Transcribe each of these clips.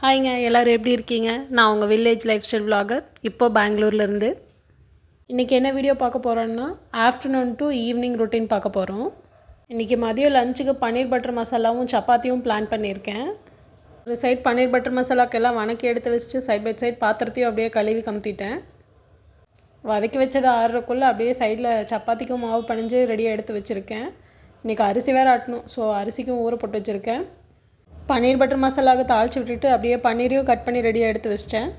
ஹாய்ங்க, எல்லோரும் எப்படி இருக்கீங்க? நான் உங்கள் வில்லேஜ் லைஃப் ஸ்டைல் விலாகர். இப்போது பெங்களூர்லேருந்து. இன்றைக்கி என்ன வீடியோ பார்க்க போகிறோன்னா, ஆஃப்டர்நூன் டு ஈவினிங் ரொட்டீன் பார்க்க போகிறோம். இன்றைக்கி மதியம் லஞ்சுக்கு பன்னீர் பட்டர் மசாலாவும் சப்பாத்தியும் பிளான் பண்ணியிருக்கேன். ஒரு சைட் பன்னீர் பட்டர் மசாலாக்கெல்லாம் வணக்கி எடுத்து வச்சுட்டு சைட் பை சைட் பாத்திரத்தையும் அப்படியே கழுவி கமுத்திட்டேன். வதக்கி வச்சதை ஆறுறக்குள்ளே அப்படியே சைடில் சப்பாத்திக்கும் மாவு பணிஞ்சு ரெடியாக எடுத்து வச்சுருக்கேன். இன்றைக்கி அரிசி வேறு ஆட்டணும், ஸோ அரிசிக்கும் ஊற போட்டு வச்சுருக்கேன். பன்னீர் பட்டர் மசாலாவுக்கு தாளித்து விட்டுட்டு அப்படியே பன்னீரையும் கட் பண்ணி ரெடியாக எடுத்து வச்சிட்டேன்.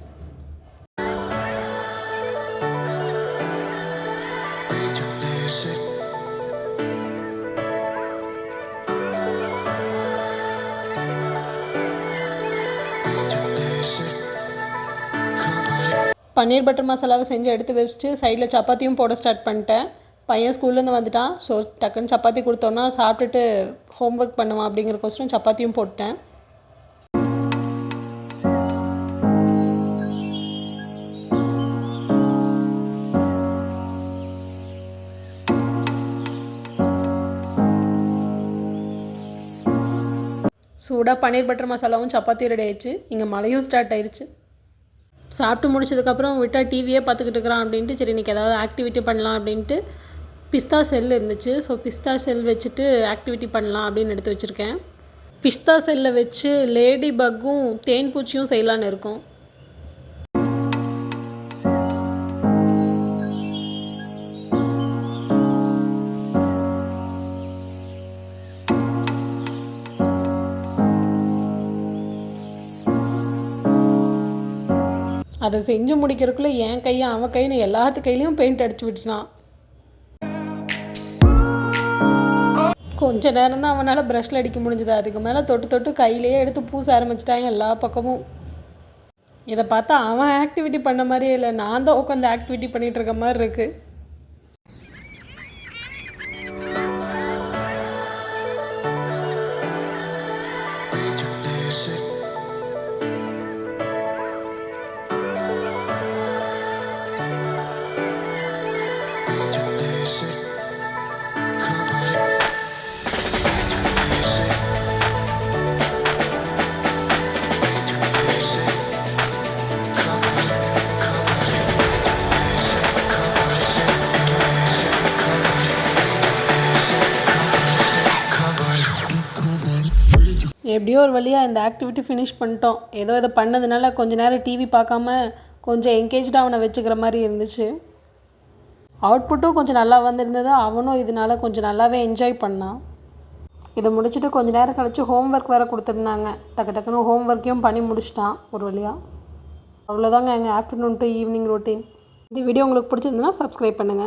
பன்னீர் பட்டர் மசாலாவை செஞ்சு எடுத்து வச்சுட்டு சைடில் சப்பாத்தியும் போட ஸ்டார்ட் பண்ணிட்டேன். பையன் ஸ்கூல்லேருந்து வந்துட்டான், ஸோ டக்குன்னு சப்பாத்தி கொடுத்தோன்னா சாப்பிட்டுட்டு ஹோம் ஒர்க் பண்ணுவான் அப்படிங்கிறக்கோசரம் சப்பாத்தியும் போட்டேன். சூடாக பன்னீர் பட்டர் மசாலாவும் சப்பாத்தியும் ரெடி ஆயிடுச்சு. இங்கே மழையும் ஸ்டார்ட் ஆயிடுச்சு. சாப்பிட்டு முடிச்சதுக்கப்புறம் விட்டால் டிவியே பார்த்துக்கிட்டு இருக்கிறான் அப்படின்ட்டு சரி இன்றைக்கி ஏதாவது ஆக்டிவிட்டி பண்ணலாம் அப்படின்ட்டு பிஸ்தா செல் இருந்துச்சு. ஸோ பிஸ்தா செல் வச்சுட்டு ஆக்டிவிட்டி பண்ணலாம் அப்படின்னு எடுத்து வச்சுருக்கேன். பிஸ்தா செல்லை வச்சு லேடி பக்கும் தேன் பூச்சியும் செய்யலான்னு இருக்கும். அதை செஞ்சு முடிக்கிறதுக்குள்ளே என் கையை அவன் கைன்னு எல்லாத்து கையிலையும் பெயிண்ட் அடிச்சு விட்டுனான். கொஞ்ச நேரம் தான் அவனால் ப்ரஷில் அடிக்க முடிஞ்சுது. அதுக்கு மேலே தொட்டு தொட்டு கையிலேயே எடுத்து பூச ஆரம்பிச்சிட்டாங்க எல்லா பக்கமும். இதை பார்த்தா அவன் ஆக்டிவிட்டி பண்ண மாதிரியே இல்லை, நான் தான் உட்காந்து ஆக்டிவிட்டி பண்ணிகிட்டு இருக்க மாதிரி இருக்குது. எப்படியோ ஒரு வழியாக இந்த ஆக்டிவிட்டி ஃபினிஷ் பண்ணிட்டோம். ஏதோ இதை பண்ணதுனால கொஞ்சம் நேரம் டிவி பார்க்காம கொஞ்சம் என்கேஜாக அவனை வச்சுக்கிற மாதிரி இருந்துச்சு. அவுட்புட்டும் கொஞ்சம் நல்லா வந்திருந்தது. அவனும் இதனால் கொஞ்சம் நல்லாவே என்ஜாய் பண்ணான். இதை முடிச்சுட்டு கொஞ்சம் நேரம் கழித்து ஹோம் ஒர்க் வேறு கொடுத்துருந்தாங்க. டக்குன்னு ஹோம் ஒர்க்கையும் பண்ணி முடிச்சிட்டான் ஒரு வழியாக. அவ்வளோதாங்க எங்கள் ஆஃப்டர்நூன் டு ஈவினிங் ரொட்டீன். இந்த வீடியோ உங்களுக்கு பிடிச்சிருந்ததுன்னா சப்ஸ்கிரைப் பண்ணுங்கள்.